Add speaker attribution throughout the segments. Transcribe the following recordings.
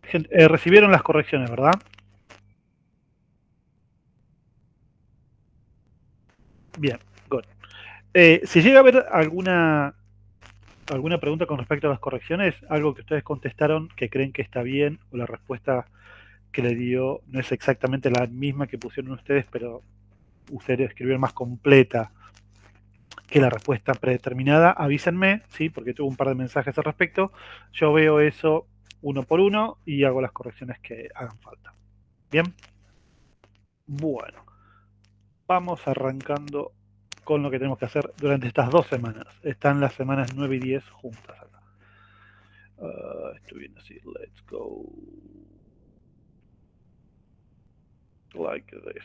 Speaker 1: Gente, recibieron las correcciones, ¿verdad? Bien, good. Si llega a haber alguna pregunta con respecto a las correcciones, algo que ustedes contestaron que creen que está bien, o la respuesta que le dio no es exactamente la misma que pusieron ustedes, pero ustedes escribieron más completa que la respuesta predeterminada, avísenme, ¿sí? Porque tuve un par de mensajes al respecto. Yo veo eso uno por uno y hago las correcciones que hagan falta. Bien, bueno, vamos arrancando con lo que tenemos que hacer durante estas 2 semanas. Están las semanas 9 y 10 juntas acá. Estoy viendo así, let's go like this.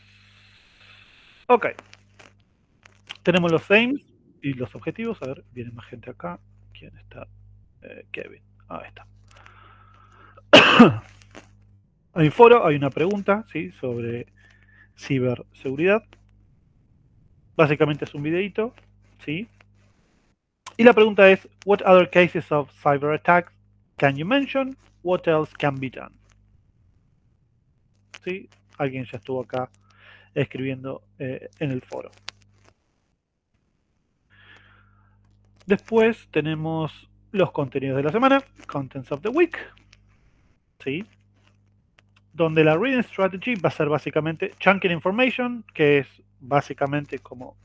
Speaker 1: Ok, tenemos los aims y los objetivos. A ver, viene más gente acá. ¿Quién está? Kevin. Ahí está. Hay un foro, hay una pregunta, ¿sí? Sobre ciberseguridad. Básicamente es un videito, ¿sí? Y la pregunta es, what other cases of cyber attacks can you mention? What else can be done? ¿Sí? Alguien ya estuvo acá escribiendo en el foro. Después tenemos los contenidos de la semana, Contents of the Week, ¿sí? Donde la Reading Strategy va a ser básicamente Chunking Information, que es básicamente como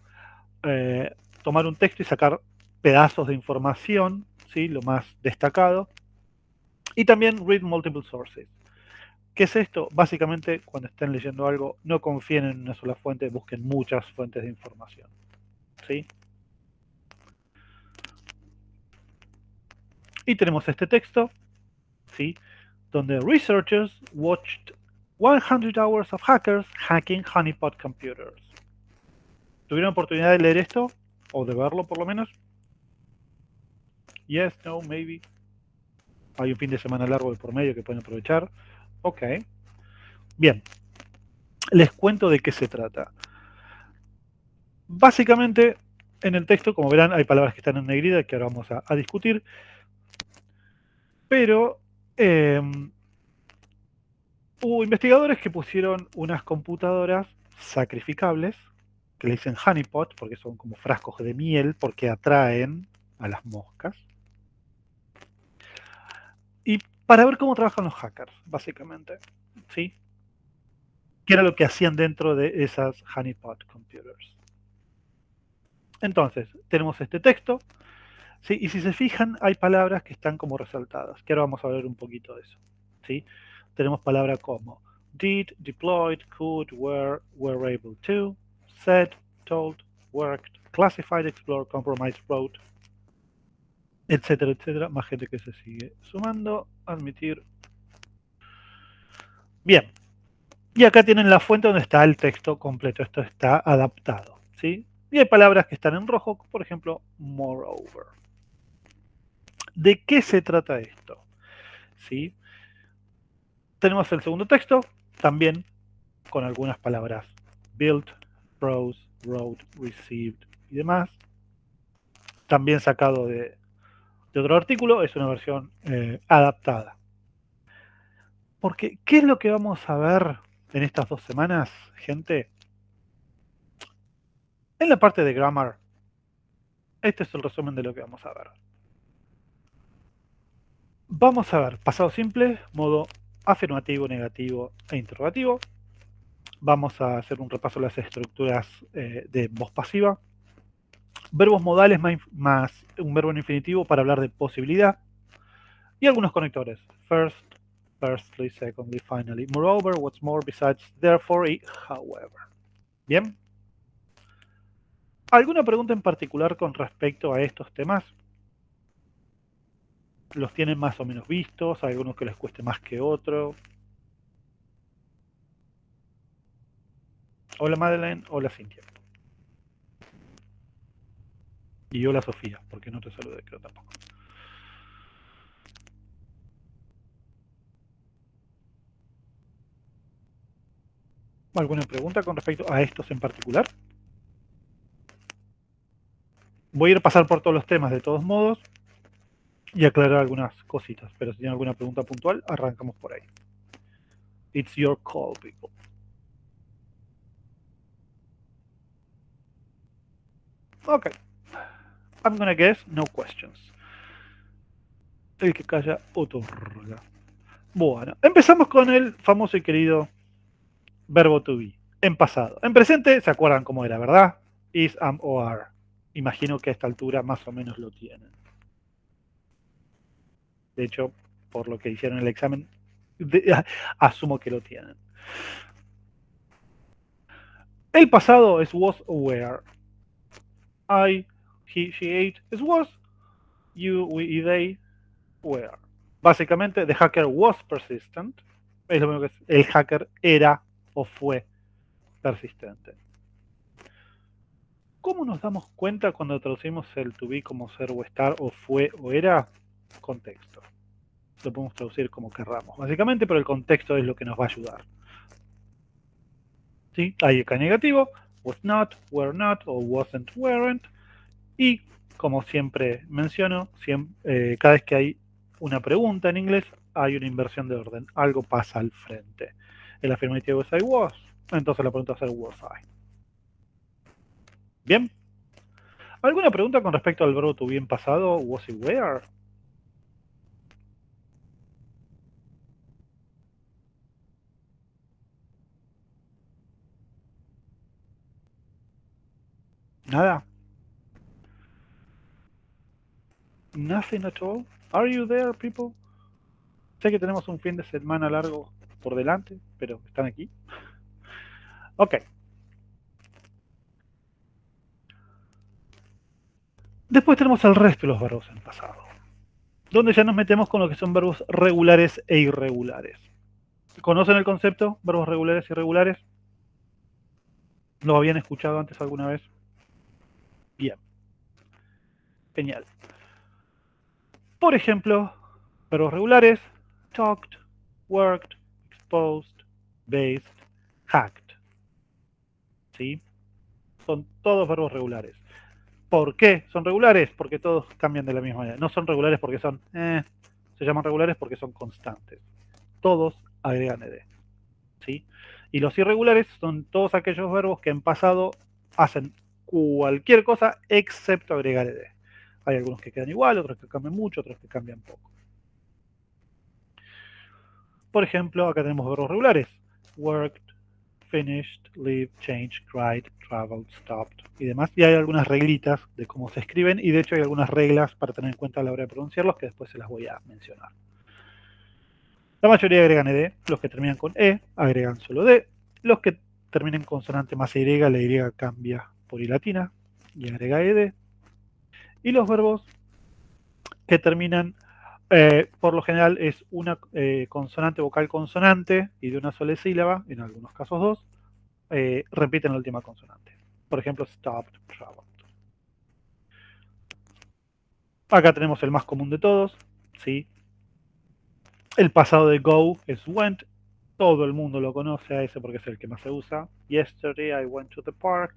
Speaker 1: tomar un texto y sacar pedazos de información, ¿sí? Lo más destacado. Y también Read Multiple Sources. ¿Qué es esto? Básicamente, cuando estén leyendo algo, no confíen en una sola fuente, busquen muchas fuentes de información, ¿sí? Y tenemos este texto, ¿sí? Donde researchers watched 100 hours of hackers hacking honeypot computers. ¿Tuvieron oportunidad de leer esto? ¿O de verlo por lo menos? Yes, no, maybe. Hay un fin de semana largo de por medio que pueden aprovechar. Ok. Bien. Les cuento de qué se trata. Básicamente, en el texto, como verán, hay palabras que están en negrita que ahora vamos a discutir. Pero hubo investigadores que pusieron unas computadoras sacrificables, que le dicen honeypot, porque son como frascos de miel, porque atraen a las moscas. Y para ver cómo trabajan los hackers, básicamente. ¿Sí? ¿Qué era lo que hacían dentro de esas honeypot computers? Entonces, tenemos este texto, ¿sí? Y si se fijan, hay palabras que están como resaltadas, que ahora vamos a ver un poquito de eso, ¿sí? Tenemos palabras como did, deployed, could, were able to, said, told, worked, classified, explored, compromised, wrote, etcétera, etcétera. Más gente que se sigue sumando. Admitir. Bien. Y acá tienen la fuente donde está el texto completo. Esto está adaptado, ¿sí? Y hay palabras que están en rojo, por ejemplo, moreover. ¿De qué se trata esto? ¿Sí? Tenemos el segundo texto, también con algunas palabras built, browse, wrote, received y demás. También sacado de otro artículo, es una versión adaptada. Porque, ¿qué es lo que vamos a ver en estas 2 semanas, gente? En la parte de grammar, este es el resumen de lo que vamos a ver. Vamos a ver pasado simple, modo afirmativo, negativo e interrogativo. Vamos a hacer un repaso de las estructuras de voz pasiva. Verbos modales más un verbo en infinitivo para hablar de posibilidad. Y algunos conectores. First, firstly, secondly, finally, moreover, what's more, besides, therefore y however. Bien. ¿Alguna pregunta en particular con respecto a estos temas? ¿Los tienen más o menos vistos? ¿Hay algunos que les cueste más que otro? Hola Madeleine, hola Cintia. Y hola Sofía, porque no te saludé, creo tampoco. ¿Alguna pregunta con respecto a estos en particular? Voy a ir a pasar por todos los temas de todos modos. y aclarar algunas cositas. Pero si tienen alguna pregunta puntual, arrancamos por ahí. It's your call, people. Ok. I'm gonna guess no questions. El que calla otorga. Bueno, empezamos con el famoso y querido verbo to be. En pasado. En presente, ¿se acuerdan cómo era, verdad? Is, am o are. Imagino que a esta altura más o menos lo tienen. De hecho, por lo que hicieron el examen, asumo que lo tienen. El pasado es was o were. I, he, she ate es was. You, we, they were. Básicamente, the hacker was persistent. Es lo mismo que el hacker era o fue persistente. ¿Cómo nos damos cuenta cuando traducimos el to be como ser o estar o fue o era? Contexto. Lo podemos traducir como querramos, básicamente, pero el contexto es lo que nos va a ayudar. ¿Sí? Hay acá negativo, was not, were not o wasn't, weren't. Y como siempre menciono, cada vez que hay una pregunta en inglés, hay una inversión de orden. Algo pasa al frente. El afirmativo es I was, entonces la pregunta va a ser was I. ¿Bien? ¿Alguna pregunta con respecto al verbo to be en pasado, was y were? ¿Nada? Nothing at all? Are you there, people? Sé que tenemos un fin de semana largo por delante, pero ¿están aquí? Ok. Después tenemos el resto de los verbos en pasado, donde ya nos metemos con lo que son verbos regulares e irregulares. ¿Conocen el concepto? Verbos regulares e irregulares. ¿Lo habían escuchado antes alguna vez? Bien. Genial. Por ejemplo, verbos regulares: talked, worked, exposed, based, hacked. ¿Sí? Son todos verbos regulares. ¿Por qué son regulares? Porque todos cambian de la misma manera. No son regulares porque son... se llaman regulares porque son constantes. Todos agregan ed. ¿Sí? Y los irregulares son todos aquellos verbos que en pasado hacen cualquier cosa excepto agregar ed. Hay algunos que quedan igual, otros que cambian mucho, otros que cambian poco. Por ejemplo, acá tenemos verbos regulares: worked, finished, lived, changed, cried, traveled, stopped y demás. Y hay algunas reglitas de cómo se escriben, y de hecho hay algunas reglas para tener en cuenta a la hora de pronunciarlos que después se las voy a mencionar. La mayoría agregan ed, los que terminan con e agregan solo d, los que terminen con consonante más y, la y cambia por i latina y agrega ed. Y los verbos que terminan, por lo general es una consonante vocal consonante y de una sola sílaba, en algunos casos dos, repiten la última consonante. Por ejemplo, stopped, traveled. Acá tenemos el más común de todos, ¿sí? El pasado de go es went. Todo el mundo lo conoce a ese porque es el que más se usa. Yesterday I went to the park.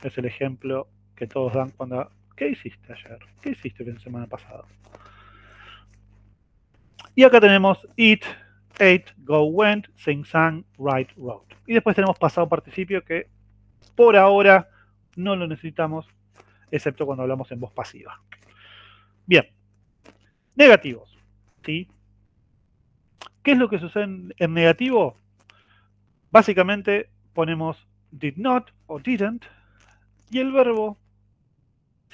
Speaker 1: Es el ejemplo que todos dan cuando... ¿Qué hiciste ayer? ¿Qué hiciste la semana pasada? Y acá tenemos eat, ate, go, went, sing, sang, write, wrote. Y después tenemos pasado participio que por ahora no lo necesitamos, excepto cuando hablamos en voz pasiva. Bien. Negativos. ¿Sí? ¿Qué es lo que sucede en negativo? Básicamente ponemos did not o didn't y el verbo,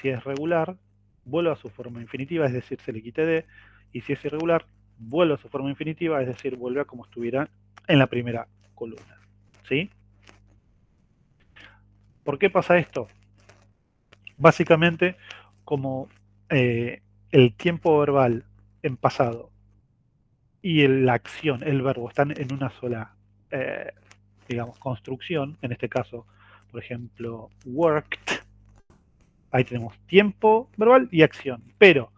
Speaker 1: si es regular, vuelve a su forma infinitiva, es decir, se le quita d, y si es irregular, vuelve a su forma infinitiva, es decir, vuelve a como estuviera en la primera columna. ¿Sí? ¿Por qué pasa esto? Básicamente, como el tiempo verbal en pasado y la acción, el verbo, están en una sola, digamos, construcción, en este caso, por ejemplo, worked, ahí tenemos tiempo verbal y acción, pero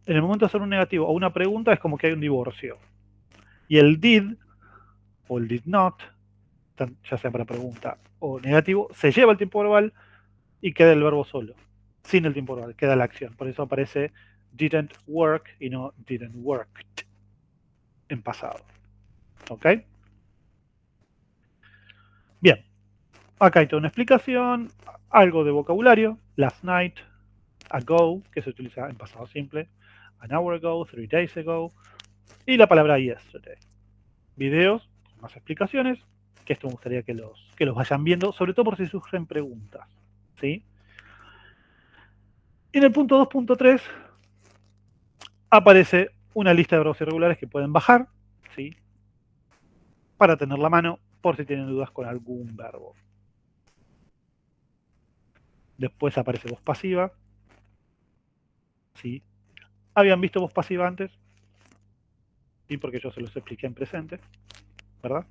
Speaker 1: en el momento de hacer un negativo o una pregunta es como que hay un divorcio. Y el did o el did not, ya sea para pregunta o negativo, se lleva el tiempo verbal y queda el verbo solo, sin el tiempo verbal, queda la acción. Por eso aparece didn't work y no didn't worked en pasado. ¿Ok? Bien, acá hay toda una explicación, algo de vocabulario, last night, ago, que se utiliza en pasado simple, an hour ago, 3 days ago, y la palabra yesterday. Videos, más explicaciones, que esto me gustaría que los vayan viendo, sobre todo por si surgen preguntas. ¿Sí? Y en el punto 2.3 aparece una lista de verbos irregulares que pueden bajar, ¿sí? Para tener la mano por si tienen dudas con algún verbo. Después aparece voz pasiva, ¿sí? ¿Habían visto voz pasiva antes? Sí, porque yo se los expliqué en presente, ¿verdad?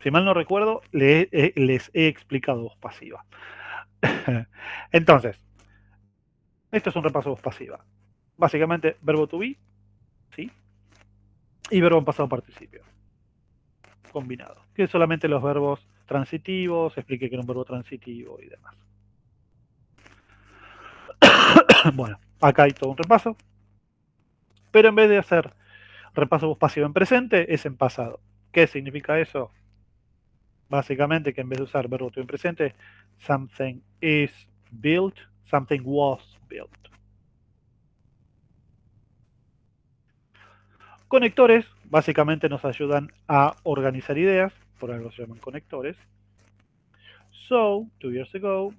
Speaker 1: Si mal no recuerdo, les he explicado voz pasiva. Entonces, esto es un repaso de voz pasiva. Básicamente, verbo to be, ¿sí? Y verbo en pasado participio, combinado. Que solamente los verbos transitivos, expliqué que era un verbo transitivo y demás. Bueno, acá hay todo un repaso. Pero en vez de hacer repaso voz pasivo en presente, es en pasado. ¿Qué significa eso? Básicamente que en vez de usar verbo to be en presente, something is built, something was built. Conectores básicamente nos ayudan a organizar ideas, por algo se llaman conectores. So, 2 years ago.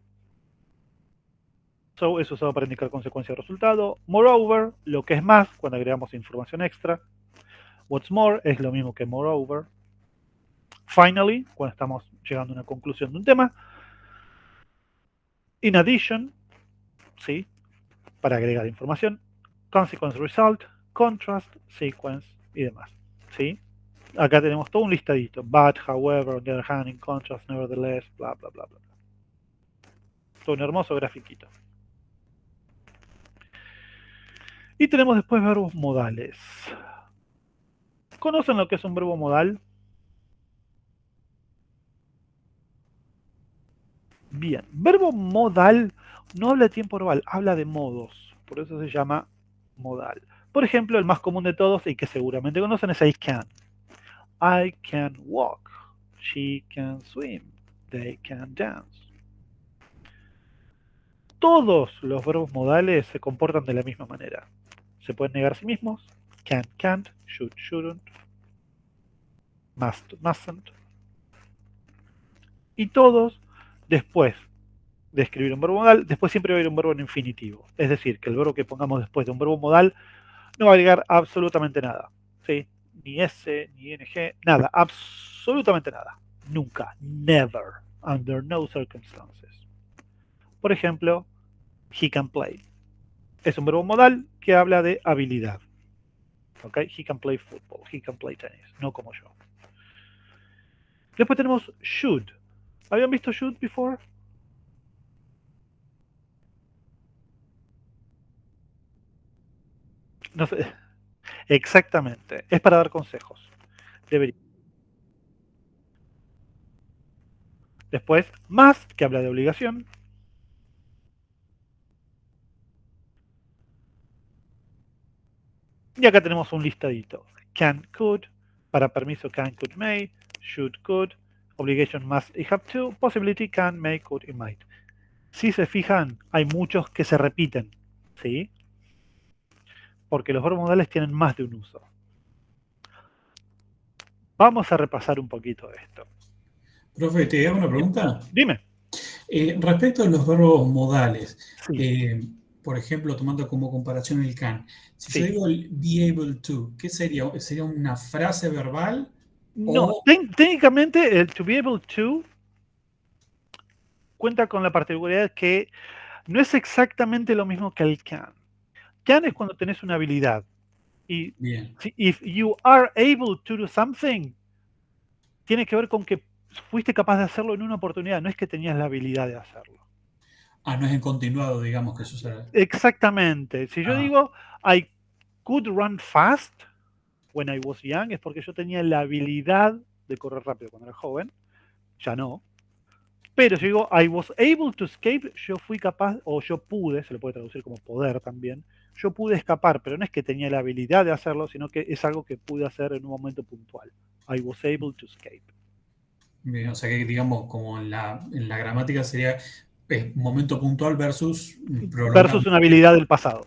Speaker 1: So es usado para indicar consecuencia o resultado. Moreover, lo que es más, cuando agregamos información extra. What's more es lo mismo que moreover. Finally, cuando estamos llegando a una conclusión de un tema. In addition, ¿sí? Para agregar información. Consequence result, contrast, sequence y demás. ¿Sí? Acá tenemos todo un listadito. But, however, on the other hand, in contrast, nevertheless, bla, bla, bla, bla. Todo un hermoso grafiquito. Y tenemos después verbos modales. ¿Conocen lo que es un verbo modal? Bien, verbo modal no habla de tiempo verbal, habla de modos. Por eso se llama modal. Por ejemplo, el más común de todos y que seguramente conocen es I can. I can walk. She can swim. They can dance. Todos los verbos modales se comportan de la misma manera. Se pueden negar a sí mismos. Can, can't. Should, shouldn't. Must, mustn't. Y todos, después de escribir un verbo modal, después siempre va a ir un verbo en infinitivo. Es decir, que el verbo que pongamos después de un verbo modal no va a agregar absolutamente nada. ¿Sí? Ni S, ni ING, nada. Absolutamente nada. Nunca. Never. Under no circumstances. Por ejemplo, he can play. Es un verbo modal que habla de habilidad. ¿Ok? He can play football. He can play tennis. No como yo. Después tenemos should. ¿Habían visto should before? No sé. Exactamente. Es para dar consejos. Debería. Después, must, que habla de obligación. Y acá tenemos un listadito. Can, could, para permiso can, could, may, should, could, obligation, must y have to, possibility, can, may, could y might. Si se fijan, hay muchos que se repiten, ¿sí? Porque los verbos modales tienen más de un uso. Vamos a repasar un poquito esto.
Speaker 2: Profe, ¿te hago una pregunta?
Speaker 1: Dime.
Speaker 2: Respecto a los verbos modales,
Speaker 1: Sí,
Speaker 2: por ejemplo, tomando como comparación el can, si yo
Speaker 1: sí.
Speaker 2: digo el be able to, ¿qué sería? ¿Sería una frase verbal
Speaker 1: No,
Speaker 2: o...?
Speaker 1: técnicamente el to be able to cuenta con la particularidad que no es exactamente lo mismo que el can. Can es cuando tenés una habilidad. Y
Speaker 2: Bien.
Speaker 1: si if you are able to do something, tiene que ver con que fuiste capaz de hacerlo en una oportunidad, no es que tenías la habilidad de hacerlo.
Speaker 2: Ah, no es en continuado, digamos, que sucede.
Speaker 1: Exactamente. Si yo
Speaker 2: Ah,
Speaker 1: digo I could run fast when I was young, es porque yo tenía la habilidad de correr rápido cuando era joven, ya no. Pero si digo I was able to escape, yo fui capaz, o yo pude, se lo puede traducir como poder también, yo pude escapar, pero no es que tenía la habilidad de hacerlo, sino que es algo que pude hacer en un momento puntual. I was able to escape.
Speaker 2: Bien, o sea que digamos, como en la gramática sería momento puntual versus
Speaker 1: Versus
Speaker 2: prolongado.
Speaker 1: una habilidad del pasado.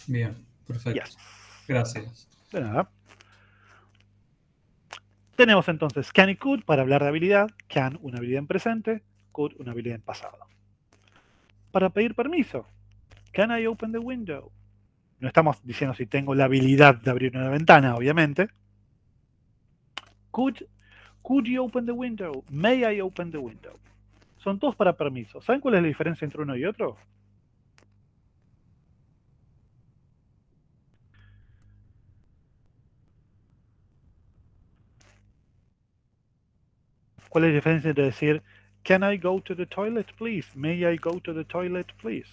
Speaker 2: Bien, perfecto.
Speaker 1: Yes.
Speaker 2: Gracias.
Speaker 1: De nada. Tenemos entonces can y could para hablar de habilidad. Can, una habilidad en presente. Could, una habilidad en pasado. Para pedir permiso. Can I open the window? No estamos diciendo si tengo la habilidad de abrir una ventana, obviamente. Could you open the window? May I open the window? Son todos para permiso. ¿Saben cuál es la diferencia entre uno y otro? ¿Cuál es la diferencia entre decir can I go to the toilet, please? May I go to the toilet, please?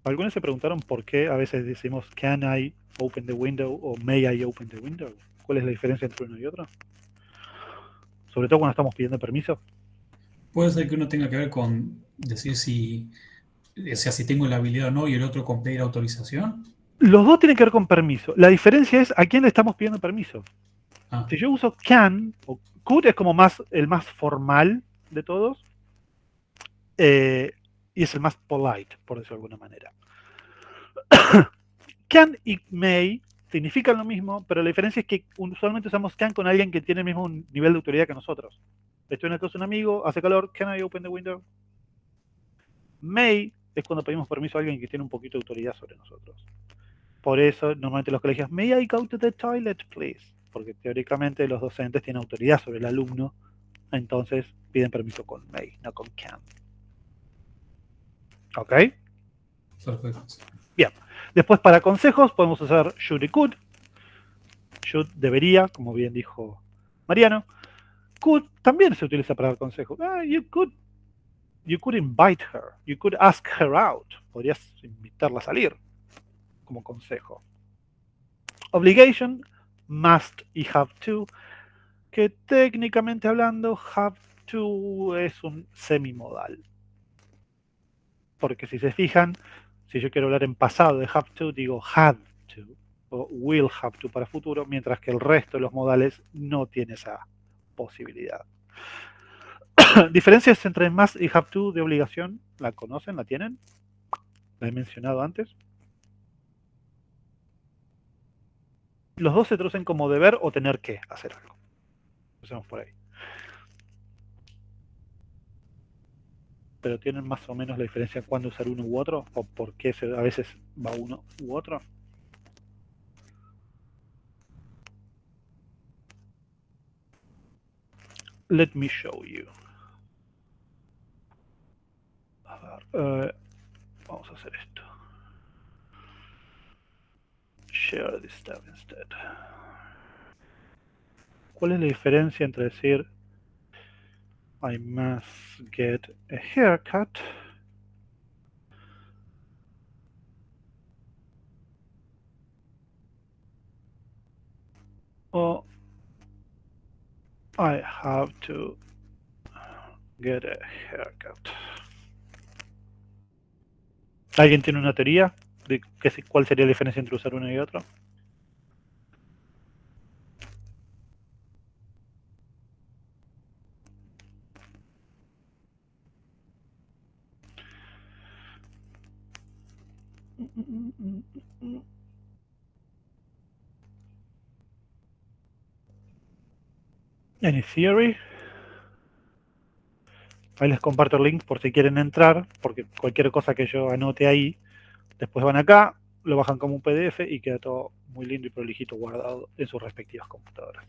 Speaker 1: Algunos se preguntaron por qué a veces decimos can I open the window o may I open the window. ¿Cuál es la diferencia entre uno y otro? Sobre todo cuando estamos pidiendo permiso.
Speaker 2: Puede ser que uno tenga que ver con decir si, o sea, si tengo la habilidad o no y el otro con pedir autorización.
Speaker 1: Los dos tienen que ver con permiso. La diferencia es a quién le estamos pidiendo permiso.
Speaker 2: Ah,
Speaker 1: Si yo uso can o could es como el más formal de todos y es el más polite, por decirlo de alguna manera. Can y may significan lo mismo, pero la diferencia es que usualmente usamos can con alguien que tiene el mismo nivel de autoridad que nosotros. Estoy en el caso de un amigo, hace calor, can I open the window? May es cuando pedimos permiso a alguien que tiene un poquito de autoridad sobre nosotros. Por eso, normalmente los colegios, may I go to the toilet, please? Porque teóricamente los docentes tienen autoridad sobre el alumno, entonces piden permiso con may, no con can. ¿Ok?
Speaker 2: perfecto.
Speaker 1: Bien. Después, para consejos, podemos usar should y could. Should debería, como bien dijo Mariano. Could también se utiliza para dar consejos. You could invite her. You could ask her out. Podrías invitarla a salir como consejo. Obligation, must y have to, que técnicamente hablando, have to es un semimodal. Porque si se fijan, si yo quiero hablar en pasado de have to, digo had to o will have to para futuro, mientras que el resto de los modales no tiene esa posibilidad. Diferencias entre must y have to de obligación, ¿la conocen? ¿La tienen? ¿La he mencionado antes? Los dos se traducen como deber o tener que hacer algo. Empecemos por ahí. Pero tienen más o menos la diferencia en cuándo usar uno u otro o por qué a veces va uno u otro. Let me show you. A ver, vamos a hacer esto. Share this tab instead. ¿Cuál es la diferencia entre decir I must get a haircut o I have to get a haircut? ¿Alguien tiene una teoría de cuál sería la diferencia entre usar uno y otro? Any theory? Ahí les comparto el link por si quieren entrar, porque cualquier cosa que yo anote ahí, después van acá, lo bajan como un PDF y queda todo muy lindo y prolijito guardado en sus respectivas computadoras.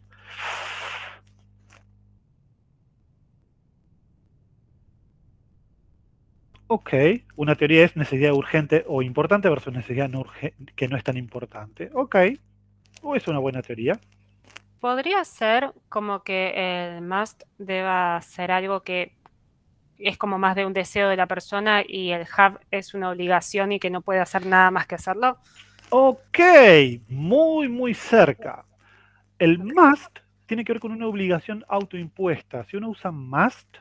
Speaker 1: Ok, una teoría es necesidad urgente o importante versus necesidad que no es tan importante. Ok, o es una buena teoría.
Speaker 3: Podría ser como que el must deba ser algo que es como más de un deseo de la persona y el have es una obligación y que no puede hacer nada más que hacerlo.
Speaker 1: Ok, muy cerca. El must tiene que ver con una obligación autoimpuesta. Si uno usa must,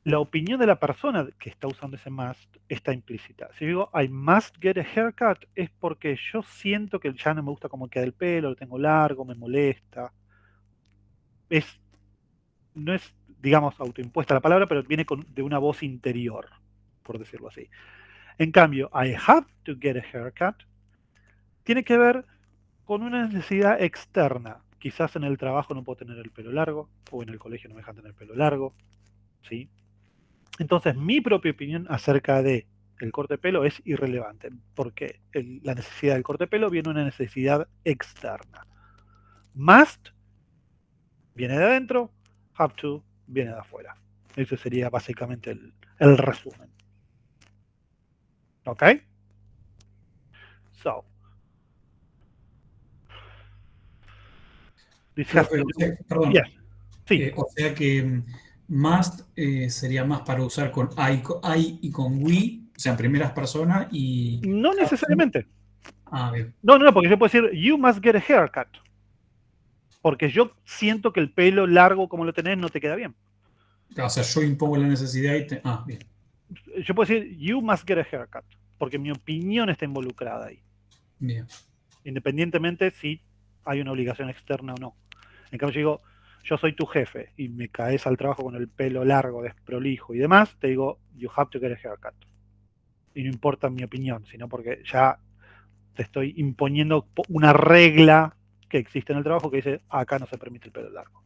Speaker 1: la opinión de la persona que está usando ese must está implícita. Si yo digo I must get a haircut, es porque yo siento que ya no me gusta cómo queda el pelo, lo tengo largo, me molesta. No es, digamos, autoimpuesta la palabra, pero viene de una voz interior, por decirlo así. En cambio, I have to get a haircut tiene que ver con una necesidad externa. Quizás en el trabajo no puedo tener el pelo largo, o en el colegio no me dejan tener el pelo largo, ¿sí? Entonces, mi propia opinión acerca de el corte de pelo es irrelevante, porque la necesidad del corte de pelo viene de una necesidad externa. Must viene de adentro, have to viene de afuera. Ese sería básicamente el resumen. ¿Ok? So, this has to do...
Speaker 2: Perdón.
Speaker 1: Yes. Sí.
Speaker 2: O sea que must sería más para usar con I y con we, o sea, en primeras personas y...
Speaker 1: No necesariamente.
Speaker 2: Bien.
Speaker 1: No, porque yo puedo decir, you must get a haircut. Porque yo siento que el pelo largo como lo tenés no te queda bien.
Speaker 2: O sea, yo impongo la necesidad y bien.
Speaker 1: Yo puedo decir, you must get a haircut. Porque mi opinión está involucrada ahí.
Speaker 2: Bien.
Speaker 1: Independientemente si hay una obligación externa o no. En cambio, yo digo, yo soy tu jefe y me caes al trabajo con el pelo largo, desprolijo y demás, te digo, you have to get a haircut. Y no importa mi opinión, sino porque ya te estoy imponiendo una regla que existe en el trabajo que dice, acá no se permite el pelo largo.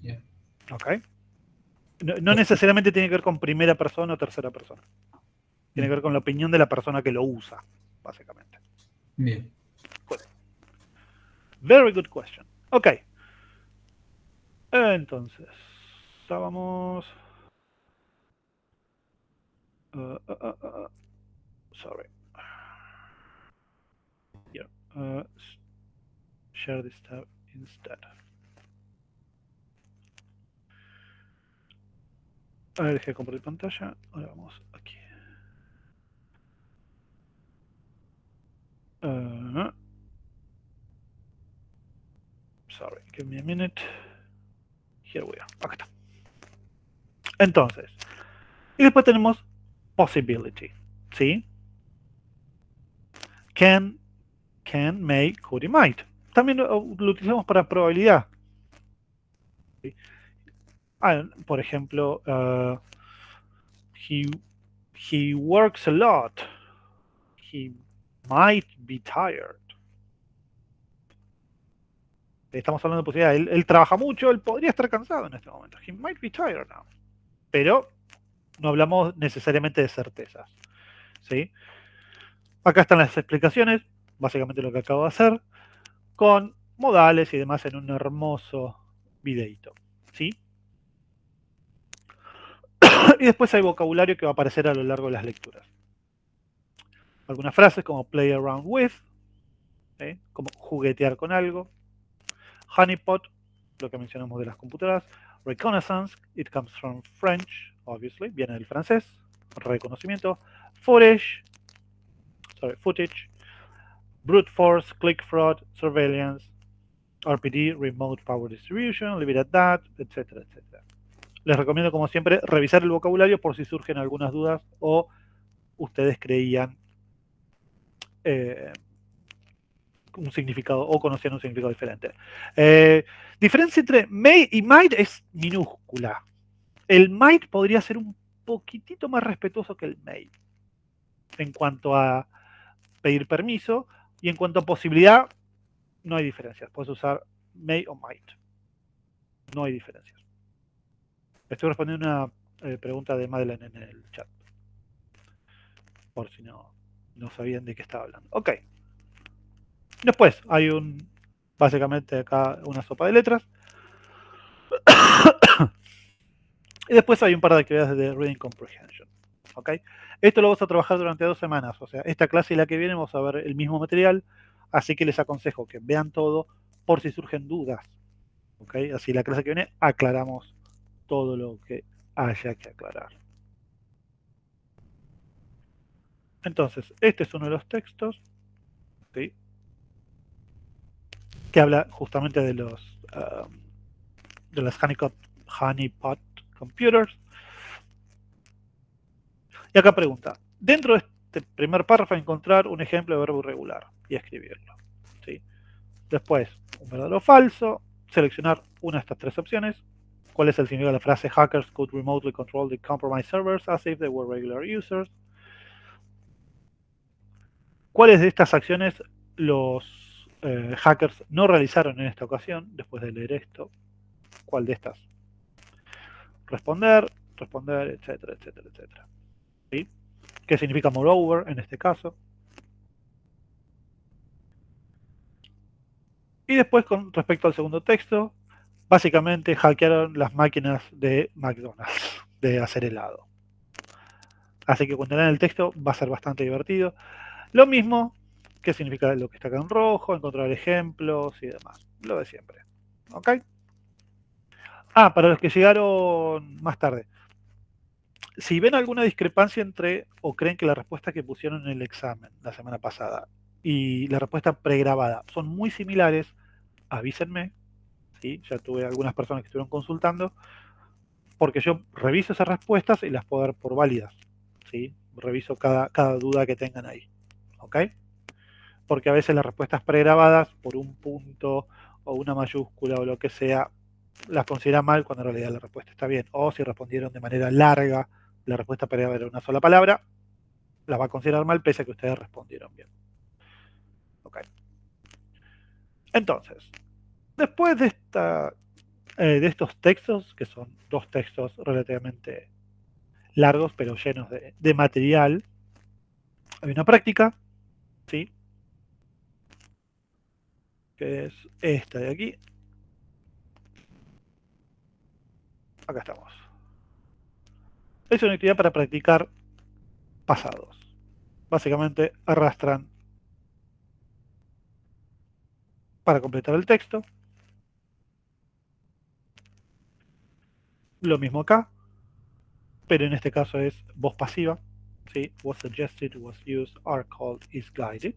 Speaker 2: Yeah.
Speaker 1: ¿Ok? No necesariamente tiene que ver con primera persona o tercera persona. Tiene que ver con la opinión de la persona que lo usa, básicamente.
Speaker 2: Bien.
Speaker 1: Good. Very good question. Ok. Entonces, estábamos... sorry. Here. Share this tab instead. A ver, dejé de compartir pantalla. Ahora vamos aquí. Sorry, give me a minute. Here we are. Acá está. Entonces, y después tenemos possibility, ¿sí? Can, may, could y might. También lo utilizamos para probabilidad. ¿Sí? Por ejemplo, he works a lot. He might be tired. Estamos hablando de posibilidad. Él trabaja mucho, él podría estar cansado en este momento. He might be tired now. Pero no hablamos necesariamente de certezas. ¿Sí? Acá están las explicaciones, básicamente lo que acabo de hacer, con modales y demás en un hermoso videito. ¿Sí? Y después hay vocabulario que va a aparecer a lo largo de las lecturas. Algunas frases como play around with, ¿sí? Como juguetear con algo. Honeypot, lo que mencionamos de las computadoras. Reconnaissance, it comes from French, obviously, viene del francés. Reconocimiento. Footage. Brute force, click fraud, surveillance. RPD, remote power distribution, leave it at that, etcétera, etcétera. Les recomiendo, como siempre, revisar el vocabulario por si surgen algunas dudas o ustedes creían un significado o conocían un significado diferente. Diferencia entre may y might es minúscula. El might podría ser un poquitito más respetuoso que el may en cuanto a pedir permiso y en cuanto a posibilidad no hay diferencias. Puedes usar may o might. No hay diferencias. Estoy respondiendo una pregunta de Madeleine en el chat. Por si no sabían de qué estaba hablando. Ok. Después hay básicamente acá una sopa de letras. Y después hay un par de actividades de Reading Comprehension. ¿Ok? Esto lo vamos a trabajar durante 2 semanas. O sea, esta clase y la que viene vamos a ver el mismo material. Así que les aconsejo que vean todo por si surgen dudas. ¿Ok? Así la clase que viene aclaramos todo lo que haya que aclarar. Entonces, este es uno de los textos, ¿sí? Que habla justamente de los de las Honeypot Computers. Y acá pregunta, dentro de este primer párrafo encontrar un ejemplo de verbo irregular y escribirlo. ¿Sí? Después, un verdadero o falso, seleccionar una de estas tres opciones. ¿Cuál es el significado de la frase hackers could remotely control the compromised servers as if they were regular users? ¿Cuáles de estas acciones los hackers no realizaron en esta ocasión, después de leer esto? ¿Cuál de estas? Responder, etcétera, etcétera, etcétera. ¿Sí? ¿Qué significa moreover en este caso? Y después, con respecto al segundo texto, básicamente hackearon las máquinas de McDonald's de hacer helado. Así que cuando lean el texto va a ser bastante divertido. Lo mismo, qué significa lo que está acá en rojo, encontrar ejemplos y demás. Lo de siempre. ¿Ok? Ah, para los que llegaron más tarde. Si ven alguna discrepancia entre o creen que la respuesta que pusieron en el examen la semana pasada y la respuesta pregrabada son muy similares, avísenme. ¿Sí? Ya tuve algunas personas que estuvieron consultando, porque yo reviso esas respuestas y las puedo dar por válidas. ¿Sí? Reviso cada duda que tengan ahí. ¿Ok? Porque a veces las respuestas pregrabadas por un punto o una mayúscula o lo que sea, las considera mal cuando en realidad la respuesta está bien. O si respondieron de manera larga, la respuesta pregrabada era una sola palabra, las va a considerar mal pese a que ustedes respondieron bien. ¿Ok? Entonces, después de estos textos, que son dos textos relativamente largos pero llenos de material, hay una práctica, ¿sí? Que es esta de aquí. Acá estamos. Es una actividad para practicar pasados. Básicamente arrastran para completar el texto. Lo mismo acá, pero en este caso es voz pasiva. ¿Sí? Was suggested, was used, are called, is guided.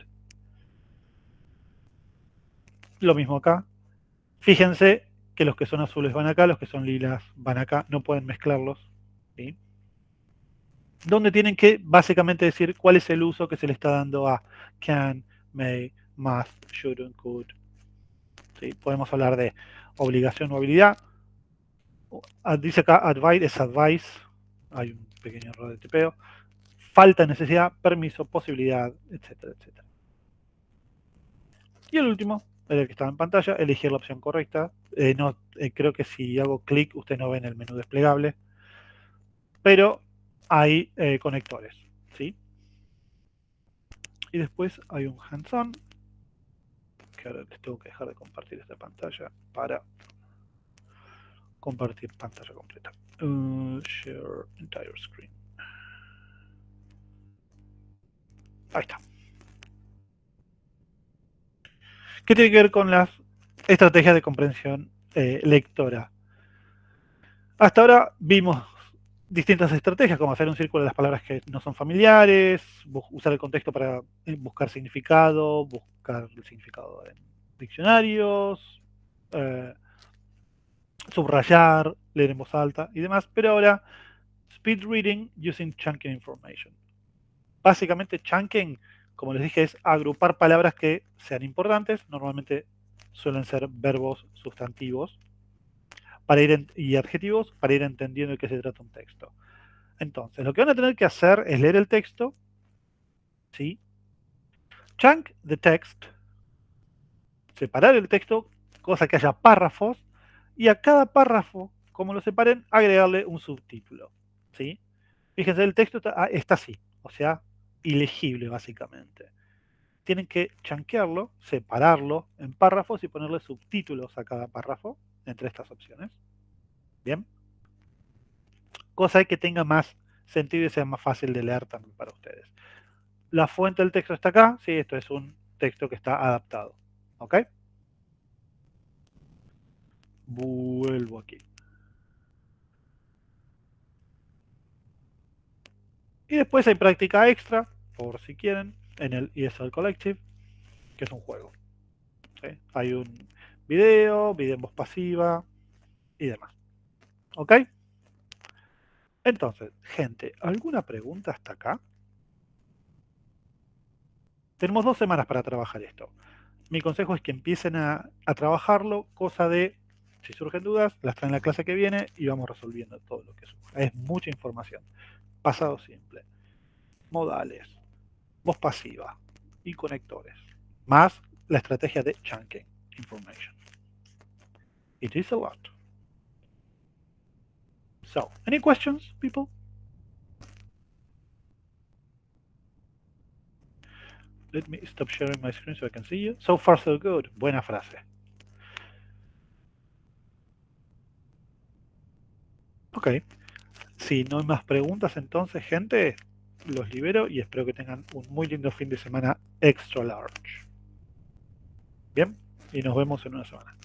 Speaker 1: Lo mismo acá. Fíjense que los que son azules van acá, los que son lilas van acá. No pueden mezclarlos. ¿Sí? Donde tienen que básicamente decir cuál es el uso que se le está dando a can, may, must, shouldn't, could. ¿Sí? Podemos hablar de obligación o habilidad. Dice acá advice es advice. Hay un pequeño error de tipeo. Falta, necesidad, permiso, posibilidad, etcétera, etcétera. Y el último, el que estaba en pantalla, elegir la opción correcta. Creo que si hago clic, usted no ven el menú desplegable. Pero hay conectores, ¿sí? Y después hay un hands-on, que ahora les tengo que dejar de compartir esta pantalla para compartir pantalla completa. Share entire screen. Ahí está. ¿Qué tiene que ver con las estrategias de comprensión lectora? Hasta ahora vimos distintas estrategias, como hacer un círculo de las palabras que no son familiares, usar el contexto para buscar significado, buscar el significado en diccionarios, subrayar, leer en voz alta y demás, pero ahora speed reading using chunking information. Básicamente chunking, como les dije, es agrupar palabras que sean importantes, normalmente suelen ser verbos sustantivos y adjetivos para ir entendiendo de qué se trata un texto. Entonces, lo que van a tener que hacer es leer el texto, ¿sí? Chunk the text, separar el texto, cosa que haya párrafos, y a cada párrafo, como lo separen, agregarle un subtítulo, ¿sí? Fíjense, el texto está así, o sea, ilegible básicamente. Tienen que chunkearlo, separarlo en párrafos y ponerle subtítulos a cada párrafo entre estas opciones. Bien. Cosa que tenga más sentido y sea más fácil de leer también para ustedes. La fuente del texto está acá, sí, esto es un texto que está adaptado. ¿Ok? Vuelvo aquí. Y después hay práctica extra, por si quieren, en el ESL Collective, que es un juego. ¿Sí? Hay un video en voz pasiva, y demás. ¿Ok? Entonces, gente, ¿alguna pregunta hasta acá? Tenemos 2 semanas para trabajar esto. Mi consejo es que empiecen a trabajarlo, cosa de, si surgen dudas, las traen en la clase que viene y vamos resolviendo todo lo que surja. Es mucha información. Pasado simple, modales, voz pasiva y conectores, más la estrategia de chunking information. It is a lot. So, any questions, people? Let me stop sharing my screen so I can see you. So far so good. Buena frase. Ok. Si no hay más preguntas, entonces, gente, los libero y espero que tengan un muy lindo fin de semana extra large. Bien, y nos vemos en una semana.